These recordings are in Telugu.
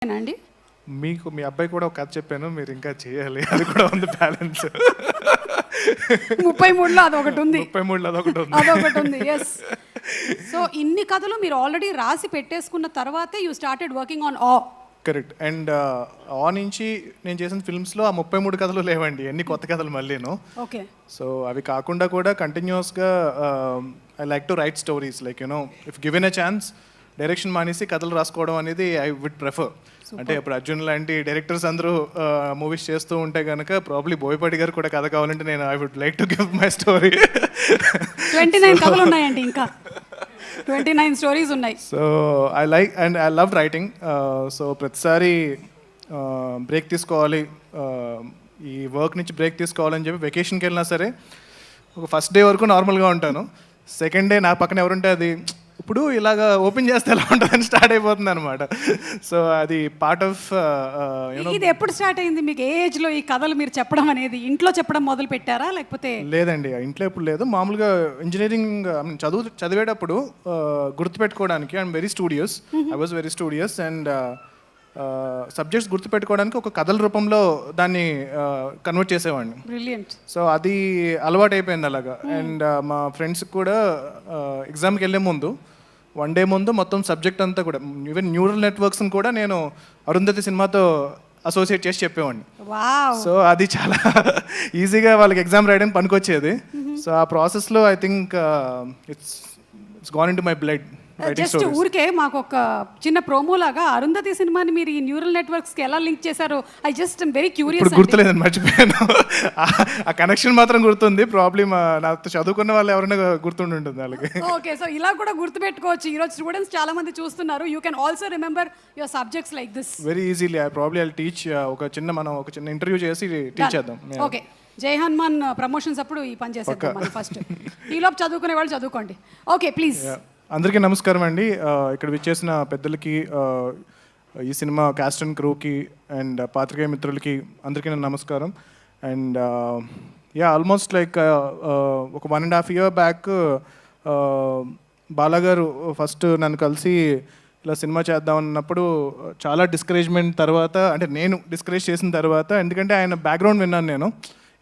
అండి మీకు మీ అబ్బాయి కూడా ఒక కథ చెప్పాను, మీరు ఇంకా చేయాలి, అది కూడా ఉంది బ్యాలెన్స్. 33లో అదొకటి ఉంది 33లో అదొకటి ఉంది ఎస్. సో ఇన్ని కథలు మీరు ఆల్రెడీ రాసి పెట్టేసుకున్న తర్వాతే యూ స్టార్టెడ్ వర్కింగ్ ఆన్ ఆ. కరెక్ట్. అండ్ ఆ నుంచి నేను చేసిన ఫిల్మ్స్లో ఆ 33 కథలు లేవండి, ఎన్ని కొత్త కథలు మళ్ళీను. ఓకే. సో అవి కాకుండా కూడా కంటిన్యూస్గా I like to right stories, like you know if given a chance direction మానేసి కథలు రాసుకోవడం అనేది ఐ వుడ్ ప్రిఫర్. అంటే ఇప్పుడు అర్జున్ లాంటి డైరెక్టర్స్ అందరూ మూవీస్ చేస్తూ ఉంటే కనుక ప్రాబ్లీ బోయపాటి గారు కూడా కథ కావాలంటే నేను I would like to give my story. 29 కథలు ఉన్నాయండి, ఇంకా 29 స్టోరీస్ ఉన్నాయి. So I like and I love writing. So ప్రతిసారి బ్రేక్ తీసుకోవాలి, ఈ వర్క్ నుంచి బ్రేక్ తీసుకోవాలని చెప్పి వెకేషన్కి వెళ్ళినా సరే ఒక ఫస్ట్ డే వరకు నార్మల్గా ఉంటాను. సెకండ్ డే నా పక్కన ఎవరుంటే అది ఇప్పుడు ఇలాగ ఓపెన్ చేస్తే ఎలా ఉంటుందని స్టార్ట్ అయిపోతుంది అనమాట. సో అది పార్ట్ ఆఫ్ ఇది ఎప్పుడు స్టార్ట్ అయింది మీకు? ఏ ఏజ్లో ఈ కథలు మీరు చెప్పడం అనేది? ఇంట్లో చెప్పడం మొదలు పెట్టారా లేకపోతే? లేదండి, ఇంట్లో ఎప్పుడు లేదు. మామూలుగా ఇంజనీరింగ్ చదివేటప్పుడు గుర్తుపెట్టుకోవడానికి I'm very studious, I was very studious. And subjects గుర్తుపెట్టుకోవడానికి ఒక కథల రూపంలో దాన్ని కన్వర్ట్ చేసేవాడిని. బ్రిలియంట్. సో అది అలవాటు అయిపోయింది అలాగా. అండ్ మా ఫ్రెండ్స్కి కూడా ఎగ్జామ్కి వెళ్ళే ముందు 1 డే ముందు మొత్తం సబ్జెక్ట్ అంతా కూడా, ఈవెన్ న్యూరల్ నెట్వర్క్స్ని కూడా నేను అరుంధతి సినిమాతో అసోసియేట్ చేసి చెప్పేవాడిని. సో అది చాలా ఈజీగా వాళ్ళకి ఎగ్జామ్ రాయడానికి పనికొచ్చేది. సో ఆ ప్రాసెస్లో I think it's gone in to my blood. Just ఊరికే మాకు ఒక చిన్న ప్రోమో లాగా అరుంధతి సినిమాని మీరు ఈ న్యూరల్ నెట్వర్క్స్ కి ఎలా లింక్ చేశారో ఐ జస్ట్ వెరీ క్యూరియస్. ఇప్పుడు గుర్తులేదని మర్చిపోయాను, ఆ కనెక్షన్ మాత్రం గుర్తుంది. ప్రాబ్లమ్ నాతో చదువుకున్న వాళ్ళు ఎవరైనా గుర్తుండి ఉంటుంది వాళ్ళకి. ఓకే, సో ఇలా కూడా గుర్తుపెట్టుకోవచ్చు. ఈరోజు స్టూడెంట్స్ చాలా మంది చూస్తున్నారు. You can also remember your subjects like this very easily. I teach మనం ఒక చిన్న ఇంటర్వ్యూ చేసి టీచ్ చేద్దాం. ఓకే, జై హనుమాన్ ప్రమోషన్స్ అప్పుడు ఈ పని చేసేద్దాం మనం ఫస్ట్. ఈలోపు చదువుకునే వాళ్ళు చదువుకోండి. Okay please. అందరికీ నమస్కారం అండి. ఇక్కడ విచ్చేసిన పెద్దలకి, ఈ సినిమా కాస్ట్ అండ్ క్రూకి అండ్ పాత్రికేయ మిత్రులకి అందరికీ నా నమస్కారం. అండ్ ఆల్మోస్ట్ లైక్ ఒక 1.5 year బ్యాక్ బాలాగారు ఫస్ట్ నన్ను కలిసి ఇలా సినిమా చేద్దామన్నప్పుడు చాలా డిస్కరేజ్మెంట్ తర్వాత, అంటే నేను డిస్కరేజ్ చేసిన తర్వాత, ఎందుకంటే ఆయన బ్యాక్గ్రౌండ్ విన్నాను నేను.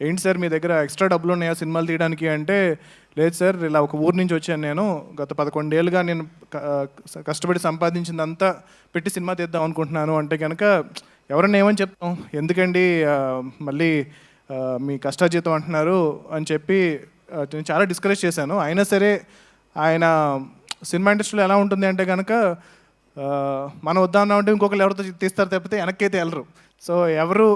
ఏంటి సార్ మీ దగ్గర ఎక్స్ట్రా డబ్బులు ఉన్నాయా సినిమాలు తీయడానికి అంటే, లేదు సార్ ఇలా ఒక ఊరు నుంచి వచ్చాను నేను, గత 11 ఏళ్ళుగా నేను కష్టపడి సంపాదించిందంతా పెట్టి సినిమా తీద్దాం అనుకుంటున్నాను అంటే కనుక ఎవరన్నా ఏమని చెప్తాం, ఎందుకండి మళ్ళీ మీ కష్టాజీతం అంటున్నారు అని చెప్పి నేను చాలా డిస్కరేజ్ చేశాను. అయినా సరే ఆయన సినిమా ఇండస్ట్రీలో ఎలా ఉంటుంది అంటే కనుక మనం వద్దామన్నామంటే ఇంకొకరు ఎవరితో తీస్తారు తప్పితే వెనక్కైతే వెళ్ళరు. సో ఎవరు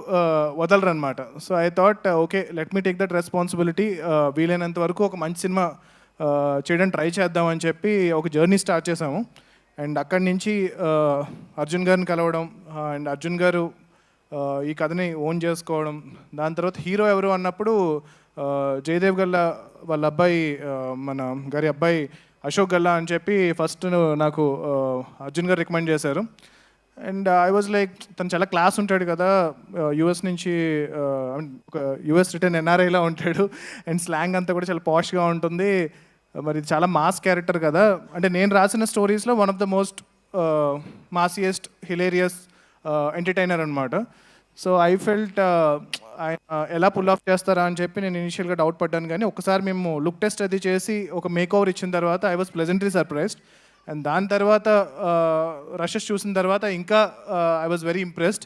వదలరు అనమాట. So I thought okay let me take that responsibility, వీలైనంత వరకు ఒక మంచి సినిమా చేయడానికి ట్రై చేద్దామని చెప్పి ఒక జర్నీ స్టార్ట్ చేసాము. అండ్ అక్కడి నుంచి అర్జున్ గారిని కలవడం, అండ్ అర్జున్ గారు ఈ కథని ఓన్ చేసుకోవడం. దాని తర్వాత హీరో ఎవరు అన్నప్పుడు జయదేవ్ గల్లా వాళ్ళ అబ్బాయి, మన గారి అబ్బాయి అశోక్ గల్లా అని చెప్పి ఫస్ట్ నాకు అర్జున్ గారు రికమెండ్ చేశారు. అండ్ ఐ వాజ్ లైక్, తను చాలా క్లాస్ ఉంటాడు కదా, యూఎస్ నుంచి ఒక యూఎస్ రిటర్న్ ఎన్ఆర్ఐలా ఉంటాడు, అండ్ స్లాంగ్ అంతా కూడా చాలా పాష్గా ఉంటుంది. మరి చాలా మాస్ క్యారెక్టర్ కదా, అంటే నేను రాసిన స్టోరీస్లో one of the most massiest hilarious entertainer అనమాట. సో ఐ ఫెల్ట్ ఆయన ఎలా పుల్ ఆఫ్ చేస్తారా అని చెప్పి నేను ఇనిషియల్గా డౌట్ పడ్డాను. కానీ ఒకసారి మేము లుక్ టెస్ట్ అది చేసి ఒక మేక్ ఓవర్ ఇచ్చిన తర్వాత I was pleasantly surprised. And దాని తర్వాత రషెస్ చూసిన తర్వాత ఇంకా I was very impressed.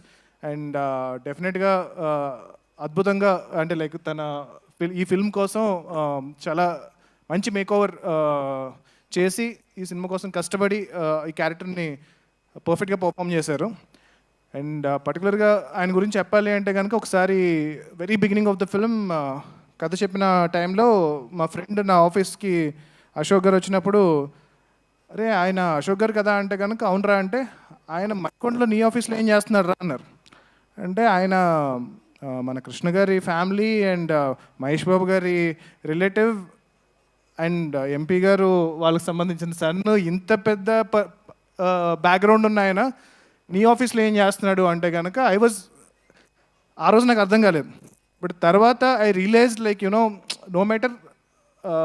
And డెఫినెట్గా అద్భుతంగా, అంటే లైక్ తన ఈ ఫిల్మ్ కోసం చాలా మంచి మేకోవర్ చేసి ఈ సినిమా కోసం కష్టపడి ఈ క్యారెక్టర్ని పర్ఫెక్ట్గా పర్ఫామ్ చేశారు. అండ్ పర్టికులర్గా ఆయన గురించి చెప్పాలి అంటే కనుక, ఒకసారి very beginning of the film కథ చెప్పిన టైంలో మా ఫ్రెండ్ నా ఆఫీస్కి అశోక్ గారు వచ్చినప్పుడు, అరే ఆయన అశోక్ గారు కదా అంటే కనుక అవునరా అంటే, ఆయన మణికొండలో నీ ఆఫీస్లో ఏం చేస్తున్నారు రా అన్నారు. అంటే ఆయన మన కృష్ణ గారి ఫ్యామిలీ అండ్ మహేష్ బాబు గారి రిలేటివ్ అండ్ ఎంపీ గారు వాళ్ళకి సంబంధించిన సన్, ఇంత పెద్ద బ్యాక్గ్రౌండ్ ఉన్న ఆయన నీ ఆఫీస్లో ఏం చేస్తున్నాడు అంటే కనుక ఆ రోజు నాకు అర్థం కాలేదు. బట్ తర్వాత I realise like you know no matter,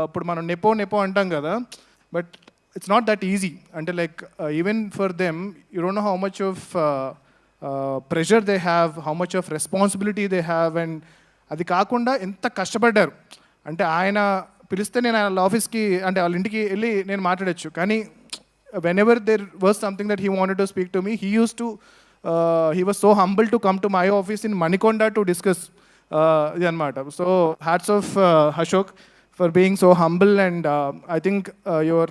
ఇప్పుడు మనం నెపో అంటాం కదా, but it's not that easy. Until like even for them, you don't know how much of pressure they have, how much of responsibility they have, and అది కాకుండా ఎంత కష్టపడ్డారు అంటే ఆయన పిలిస్తే నేను వాళ్ళ ఆఫీస్కి అంటే వాళ్ళ ఇంటికి వెళ్ళి నేను మాట్లాడచ్చు, కానీ whenever there was something that he wanted to speak to me, he was so humble to come to my office in Manikonda to discuss ఇది అనమాట. So hats off Ashok for being so humble, and I think your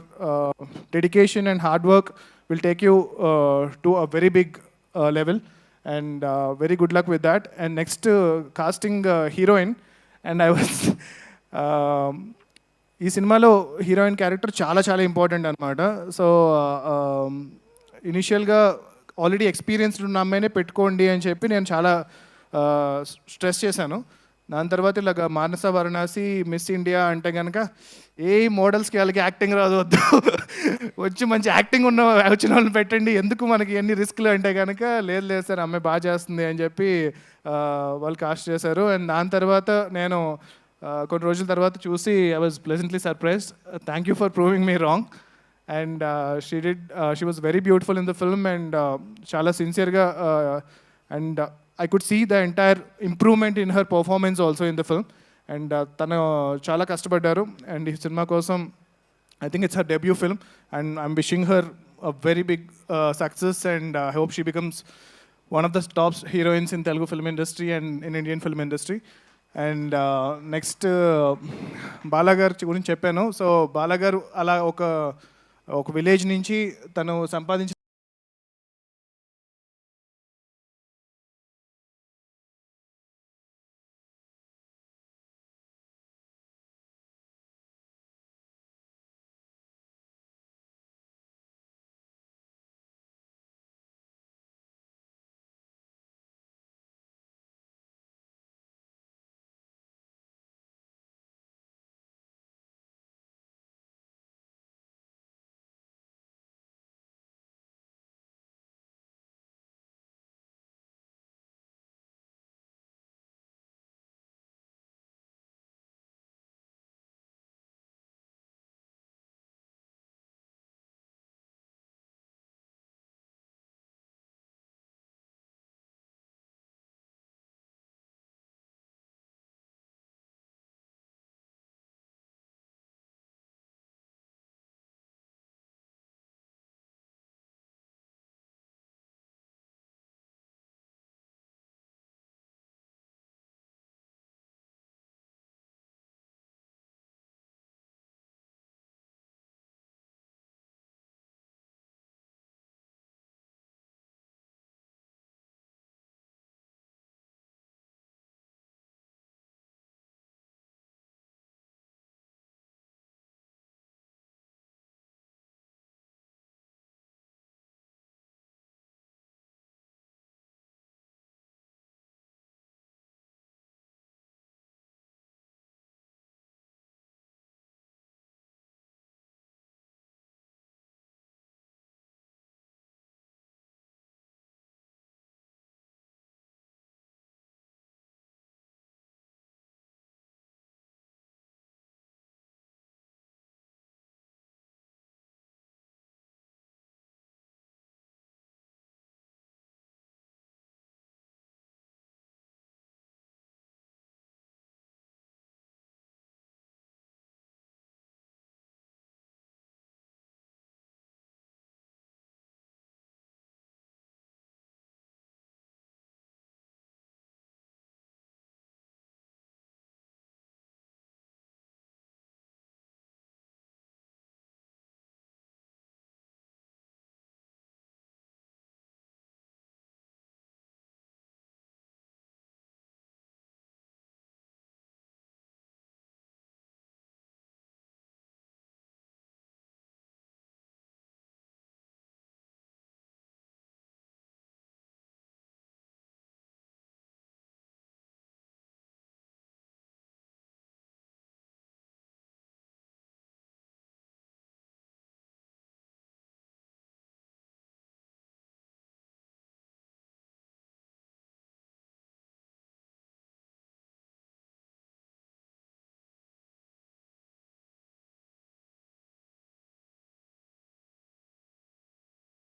dedication and hard work will take you to a very big level, and very good luck with that. And next casting heroine, and I was ఈ సినిమాలో హీరోయిన్ క్యారెక్టర్ చాలా చాలా ఇంపార్టెంట్ అనమాట. సో ఇనిషియల్గా ఆల్రెడీ ఎక్స్పీరియన్స్డ్ ఉన్న అమ్మాయినే పెట్టుకోండి అని చెప్పి నేను చాలా స్ట్రెస్ చేశాను. దాని తర్వాత ఇలాగ మానస వారణాసి మిస్ ఇండియా అంటే కనుక ఏ మోడల్స్కి వాళ్ళకి యాక్టింగ్ రాదు, వద్దు వచ్చి మంచి యాక్టింగ్ వచ్చిన వాళ్ళని పెట్టండి, ఎందుకు మనకి ఎన్ని రిస్క్లు అంటే కనుక లేదు లేదు సార్ అమ్మాయి బాగా చేస్తుంది అని చెప్పి వాళ్ళు కాస్ట్ చేశారు. అండ్ దాని తర్వాత నేను కొన్ని రోజుల తర్వాత చూసి I was pleasantly surprised. Thank you for proving me wrong. And she was very beautiful in the film, and చాలా సిన్సియర్గా, and I could see the entire improvement in her performance also in the film, and tanu chala kastapadaru, and ee cinema kosam I think it's her debut film, and I'm wishing her a very big success, and I hope she becomes one of the top heroines in Telugu film industry and in Indian film industry. And next Bala garu gurinchi cheppanu. So Bala garu ala oka village nunchi tanu సంపాదించిన